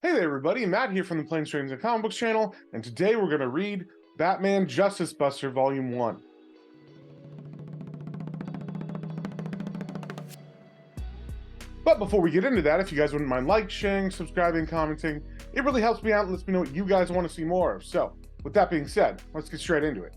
Hey there everybody, Matt here from the Planes, Trains, and Comic Books channel, and today we're going to read Batman Justice Buster Volume 1. But before we get into that, if you guys wouldn't mind sharing, subscribing, commenting, it really helps me out and lets me know what you guys want to see more of. So, with that being said, let's get straight into it.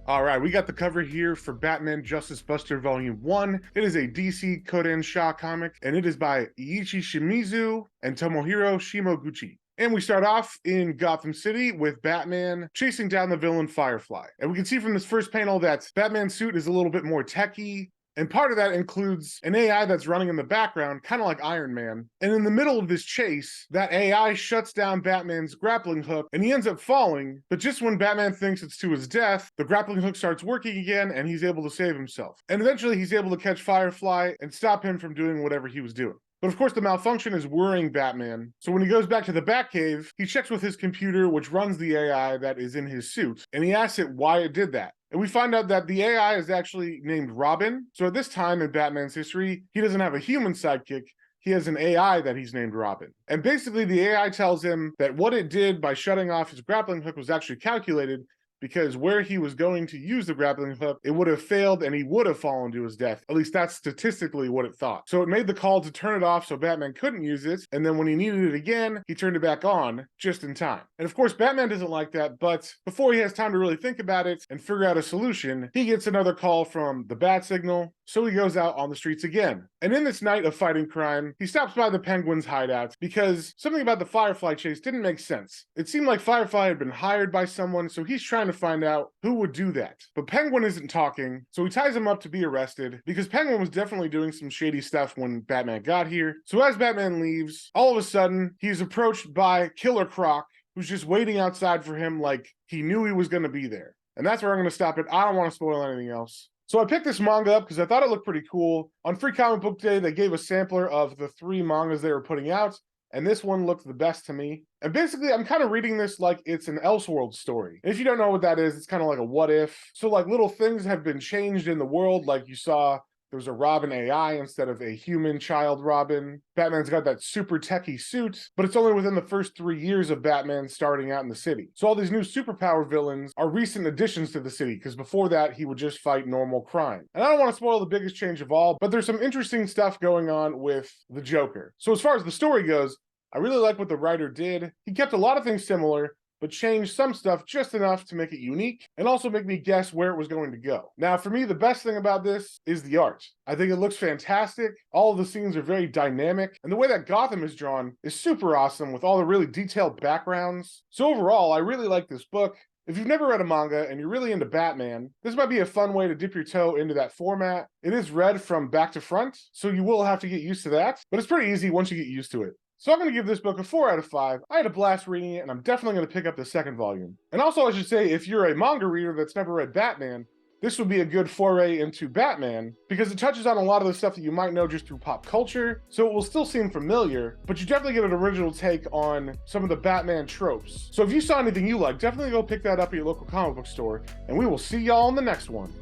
Alright, we got the cover here for Batman Justice Buster Volume 1. It is a DC Kodansha comic, and it is by Eiichi Shimizu and Tomohiro Shimoguchi. And we start off in Gotham City with Batman chasing down the villain Firefly. And we can see from this first panel that Batman's suit is a little bit more techy, and part of that includes an AI that's running in the background, kind of like Iron Man. And in the middle of this chase, that AI shuts down Batman's grappling hook, and he ends up falling. But just when Batman thinks it's to his death, the grappling hook starts working again, and he's able to save himself. And eventually, he's able to catch Firefly and stop him from doing whatever he was doing. But of course, the malfunction is worrying Batman. So when he goes back to the Batcave, he checks with his computer, which runs the AI that is in his suit, and he asks it why it did that. And we find out that the AI is actually named Robin. So at this time in Batman's history, he doesn't have a human sidekick. He has an AI that he's named Robin. And basically the AI tells him that what it did by shutting off his grappling hook was actually calculated, because where he was going to use the grappling hook, it would have failed and he would have fallen to his death. At least that's statistically what it thought. So it made the call to turn it off so Batman couldn't use it, and then when he needed it again, he turned it back on just in time. And of course, Batman doesn't like that, but before he has time to really think about it and figure out a solution, he gets another call from the bat signal, so he goes out on the streets again. And in this night of fighting crime, he stops by the Penguin's hideout because something about the Firefly chase didn't make sense. It seemed like Firefly had been hired by someone, so he's trying to find out who would do that. But Penguin isn't talking, so he ties him up to be arrested because Penguin was definitely doing some shady stuff when Batman got here. So as Batman leaves, all of a sudden, he's approached by Killer Croc, who's just waiting outside for him like he knew he was going to be there. And that's where I'm going to stop it. I don't want to spoil anything else. So I picked this manga up because I thought it looked pretty cool. On Free Comic Book Day, they gave a sampler of the 3 mangas they were putting out, and this one looked the best to me. And basically, I'm kind of reading this like it's an Elseworld story. And if you don't know what that is, it's kind of like a what if. So like little things have been changed in the world, like you saw there's a Robin AI instead of a human child Robin. Batman's got that super techie suit, but it's only within the first 3 years of Batman starting out in the city. So all these new superpower villains are recent additions to the city, because before that, he would just fight normal crime. And I don't want to spoil the biggest change of all, but there's some interesting stuff going on with the Joker. So as far as the story goes, I really like what the writer did. He kept a lot of things similar, but changed some stuff just enough to make it unique and also make me guess where it was going to go. Now, for me, the best thing about this is the art. I think it looks fantastic. All of the scenes are very dynamic, and the way that Gotham is drawn is super awesome with all the really detailed backgrounds. So overall, I really like this book. If you've never read a manga and you're really into Batman, this might be a fun way to dip your toe into that format. It is read from back to front, so you will have to get used to that, but it's pretty easy once you get used to it. So I'm going to give this book a 4 out of 5. I had a blast reading it, and I'm definitely going to pick up the second volume. And also, I should say, if you're a manga reader that's never read Batman, this would be a good foray into Batman, because it touches on a lot of the stuff that you might know just through pop culture, so it will still seem familiar, but you definitely get an original take on some of the Batman tropes. So if you saw anything you like, definitely go pick that up at your local comic book store, and we will see y'all in the next one.